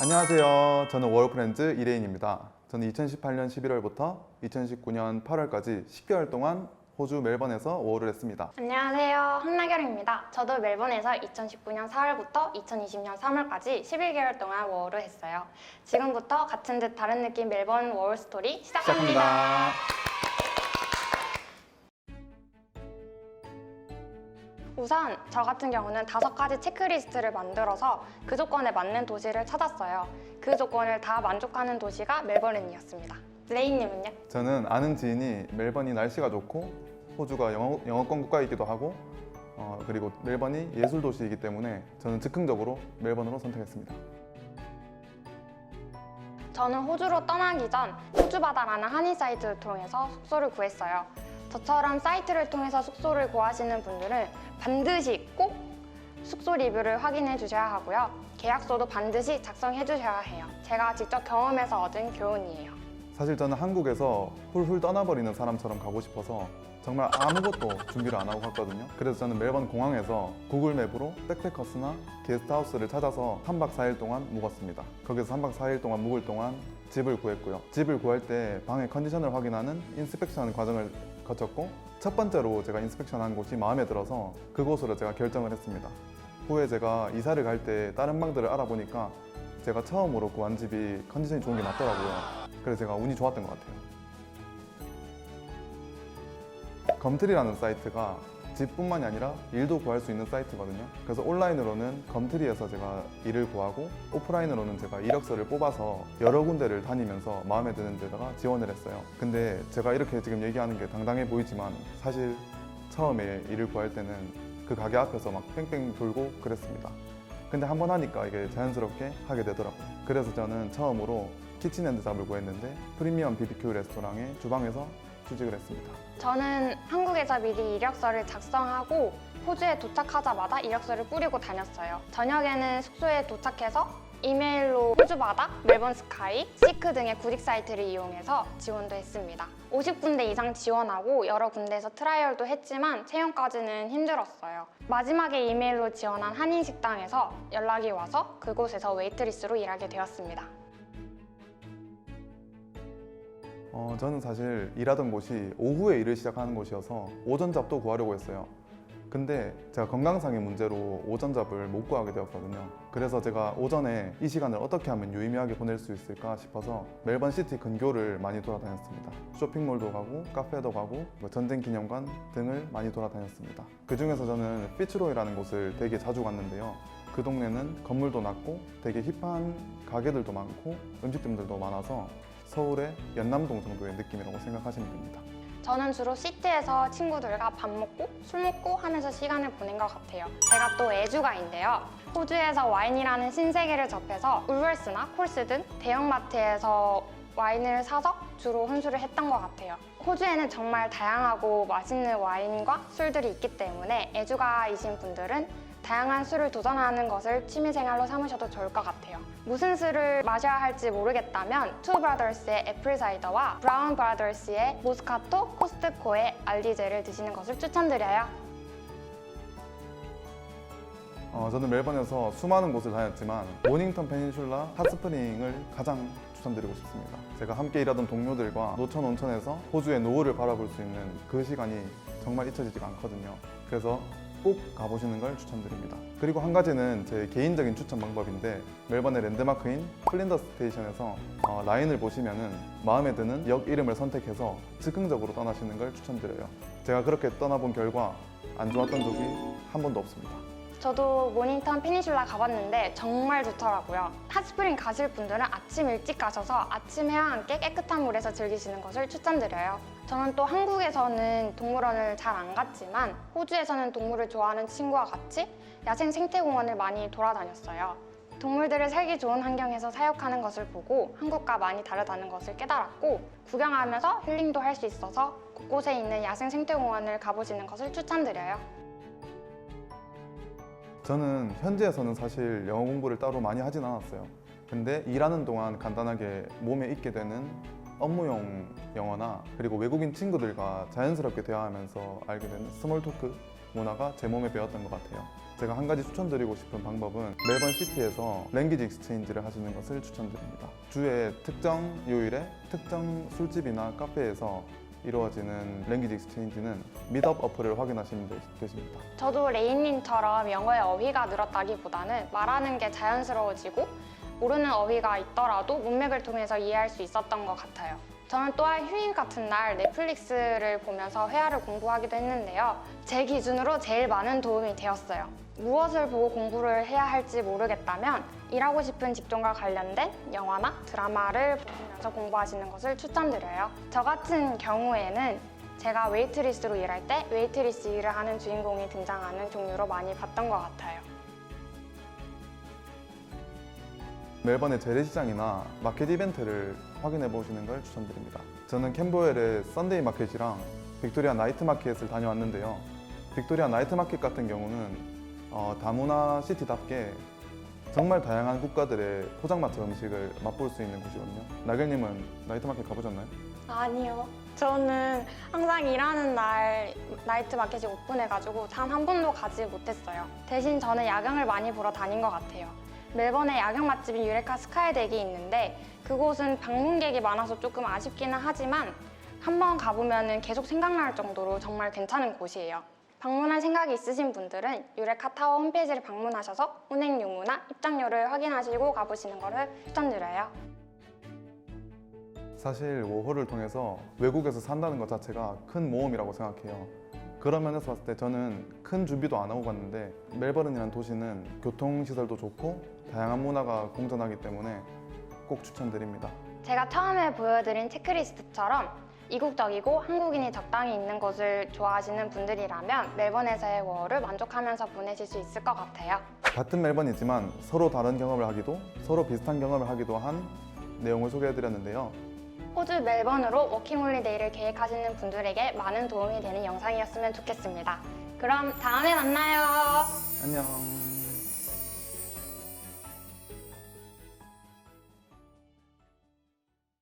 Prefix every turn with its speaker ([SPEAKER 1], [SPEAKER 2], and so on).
[SPEAKER 1] 안녕하세요. 저는 워크렌즈 이레인입니다. 저는 2018년 11월부터 2019년 8월까지 10개월 동안 호주 멜번에서 워홀을 했습니다.
[SPEAKER 2] 안녕하세요. 한나결입니다. 저도 멜번에서 2019년 4월부터 2020년 3월까지 11개월 동안 워홀을 했어요. 지금부터 같은 듯 다른 느낌 멜번 워홀 스토리 시작합니다. 우선 저 같은 경우는 5가지 체크리스트를 만들어서 그 조건에 맞는 도시를 찾았어요. 그 조건을 다 만족하는 도시가 멜버른이었습니다. 레이님은요?
[SPEAKER 1] 저는 아는 지인이 멜번이 날씨가 좋고 호주가 영어권 국가이기도 하고 그리고 멜번이 예술 도시이기 때문에 저는 즉흥적으로 멜번으로 선택했습니다.
[SPEAKER 2] 저는 호주로 떠나기 전 호주바다라는 한인 사이트를 통해서 숙소를 구했어요. 저처럼 사이트를 통해서 숙소를 구하시는 분들은 반드시 꼭 숙소 리뷰를 확인해 주셔야 하고요. 계약서도 반드시 작성해 주셔야 해요. 제가 직접 경험해서 얻은 교훈이에요.
[SPEAKER 1] 사실 저는 한국에서 훌훌 떠나버리는 사람처럼 가고 싶어서 정말 아무것도 준비를 안 하고 갔거든요. 그래서 저는 멜번 공항에서 구글 맵으로 백패커스나 게스트하우스를 찾아서 3박 4일 동안 묵었습니다. 거기서 3박 4일 동안 묵을 동안 집을 구했고요. 집을 구할 때 방의 컨디션을 확인하는 인스펙션 과정을 거쳤고, 첫 번째로 제가 인스펙션한 곳이 마음에 들어서 그곳으로 제가 결정을 했습니다. 후에 제가 이사를 갈 때 다른 방들을 알아보니까 제가 처음으로 구한 집이 컨디션이 좋은 게 맞더라고요. 그래서 제가 운이 좋았던 것 같아요. 검트리라는 사이트가 집뿐만이 아니라 일도 구할 수 있는 사이트거든요. 그래서 온라인으로는 검트리에서 제가 일을 구하고, 오프라인으로는 제가 이력서를 뽑아서 여러 군데를 다니면서 마음에 드는 데다가 지원을 했어요. 근데 제가 이렇게 지금 얘기하는 게 당당해 보이지만 사실 처음에 일을 구할 때는 그 가게 앞에서 막 뺑뺑 돌고 그랬습니다. 근데 한 번 하니까 이게 자연스럽게 하게 되더라고요. 그래서 저는 처음으로 키친앤드 잡을 구했는데 프리미엄 BBQ 레스토랑의 주방에서 취직을 했습니다.
[SPEAKER 2] 저는 한국에서 미리 이력서를 작성하고 호주에 도착하자마자 이력서를 뿌리고 다녔어요. 저녁에는 숙소에 도착해서 이메일로 호주바다, 멜번 스카이, 시크 등의 구직 사이트를 이용해서 지원도 했습니다. 50군데 이상 지원하고 여러 군데에서 트라이얼도 했지만 채용까지는 힘들었어요. 마지막에 이메일로 지원한 한인 식당에서 연락이 와서 그곳에서 웨이트리스로 일하게 되었습니다.
[SPEAKER 1] 저는 사실 일하던 곳이 오후에 일을 시작하는 곳이어서 오전 잡도 구하려고 했어요. 근데 제가 건강상의 문제로 오전 잡을 못 구하게 되었거든요. 그래서 제가 오전에 이 시간을 어떻게 하면 유의미하게 보낼 수 있을까 싶어서 멜번 시티 근교를 많이 돌아다녔습니다. 쇼핑몰도 가고 카페도 가고 전쟁기념관 등을 많이 돌아다녔습니다. 그 중에서 저는 피츠로이라는 곳을 되게 자주 갔는데요. 그 동네는 건물도 낮고 되게 힙한 가게들도 많고 음식점들도 많아서 서울의 연남동 정도의 느낌이라고 생각하시면 됩니다.
[SPEAKER 2] 저는 주로 시티에서 친구들과 밥 먹고 술 먹고 하면서 시간을 보낸 것 같아요. 제가 또 애주가인데요. 호주에서 와인이라는 신세계를 접해서 울월스나 콜스 등 대형마트에서 와인을 사서 주로 혼술을 했던 것 같아요. 호주에는 정말 다양하고 맛있는 와인과 술들이 있기 때문에 애주가이신 분들은 다양한 술을 도전하는 것을 취미생활로 삼으셔도 좋을 것 같아요. 무슨 술을 마셔야 할지 모르겠다면 투 브라더스의 애플 사이더와 브라운 브라더스의 모스카토 코스트코의 알리제를 드시는 것을 추천드려요.
[SPEAKER 1] 저는 멜번에서 수많은 곳을 다녔지만 모닝턴 페닌슐라 핫스프링을 가장 추천드리고 싶습니다. 제가 함께 일하던 동료들과 노천 온천에서 호주의 노을을 바라볼 수 있는 그 시간이 정말 잊혀지지가 않거든요. 그래서 꼭 가보시는 걸 추천드립니다. 그리고 한 가지는 제 개인적인 추천 방법인데, 멜번의 랜드마크인 플린더스 스테이션에서 라인을 보시면은 마음에 드는 역 이름을 선택해서 즉흥적으로 떠나시는 걸 추천드려요. 제가 그렇게 떠나본 결과 안 좋았던 적이 한 번도 없습니다.
[SPEAKER 2] 저도 모닝턴 페닌슐라 가봤는데 정말 좋더라고요. 핫스프링 가실 분들은 아침 일찍 가셔서 아침 해와 함께 깨끗한 물에서 즐기시는 것을 추천드려요. 저는 또 한국에서는 동물원을 잘 안 갔지만 호주에서는 동물을 좋아하는 친구와 같이 야생 생태공원을 많이 돌아다녔어요. 동물들을 살기 좋은 환경에서 사육하는 것을 보고 한국과 많이 다르다는 것을 깨달았고, 구경하면서 힐링도 할 수 있어서 곳곳에 있는 야생 생태공원을 가보시는 것을 추천드려요.
[SPEAKER 1] 저는 현지에서는 사실 영어 공부를 따로 많이 하진 않았어요. 근데 일하는 동안 간단하게 몸에 익게 되는 업무용 영어나 그리고 외국인 친구들과 자연스럽게 대화하면서 알게 되는 스몰 토크 문화가 제 몸에 배었던 것 같아요. 제가 한 가지 추천드리고 싶은 방법은 멜번 시티에서 랭귀지 익스체인지를 하시는 것을 추천드립니다. 주에 특정 요일에 특정 술집이나 카페에서 이루어지는 랭귀지 익스체인지는 미드업 어플을 확인하시면 되십니다.
[SPEAKER 2] 저도 레인님처럼 영어의 어휘가 늘었다기보다는 말하는 게 자연스러워지고 모르는 어휘가 있더라도 문맥을 통해서 이해할 수 있었던 것 같아요. 저는 또한 휴일 같은 날 넷플릭스를 보면서 회화를 공부하기도 했는데요. 제 기준으로 제일 많은 도움이 되었어요. 무엇을 보고 공부를 해야 할지 모르겠다면 일하고 싶은 직종과 관련된 영화나 드라마를 보면서 공부하시는 것을 추천드려요. 저 같은 경우에는 제가 웨이트리스로 일할 때 웨이트리스 일을 하는 주인공이 등장하는 종류로 많이 봤던 것 같아요.
[SPEAKER 1] 멜번의 재래시장이나 마켓 이벤트를 확인해 보시는 걸 추천드립니다. 저는 캠버웰의 썬데이 마켓이랑 빅토리아 나이트 마켓을 다녀왔는데요. 빅토리아 나이트 마켓 같은 경우는 다문화 시티답게 정말 다양한 국가들의 포장마차 음식을 맛볼 수 있는 곳이거든요. 나gel님은 나이트 마켓 가보셨나요?
[SPEAKER 2] 아니요. 저는 항상 일하는 날 나이트 마켓이 오픈해가지고 단 한 번도 가지 못했어요. 대신 저는 야경을 많이 보러 다닌 것 같아요. 멜번에 야경 맛집인 유레카 스카이덱이 있는데 그곳은 방문객이 많아서 조금 아쉽기는 하지만 한번 가보면 계속 생각날 정도로 정말 괜찮은 곳이에요. 방문할 생각이 있으신 분들은 유레카 타워 홈페이지를 방문하셔서 운행 유무나 입장료를 확인하시고 가보시는 것을 추천드려요.
[SPEAKER 1] 사실 워홀을 통해서 외국에서 산다는 것 자체가 큰 모험이라고 생각해요. 그런 면에서 봤을 때 저는 큰 준비도 안 하고 갔는데 멜버른이라는 도시는 교통시설도 좋고 다양한 문화가 공존하기 때문에 꼭 추천드립니다.
[SPEAKER 2] 제가 처음에 보여드린 체크리스트처럼 이국적이고 한국인이 적당히 있는 곳을 좋아하시는 분들이라면 멜번에서의 워홀을 만족하면서 보내실 수 있을 것 같아요.
[SPEAKER 1] 같은 멜번이지만 서로 다른 경험을 하기도 서로 비슷한 경험을 하기도 한 내용을 소개해드렸는데요.
[SPEAKER 2] 호주 멜번으로 워킹홀리데이를 계획하시는 분들에게 많은 도움이 되는 영상이었으면 좋겠습니다. 그럼 다음에 만나요.
[SPEAKER 1] 안녕.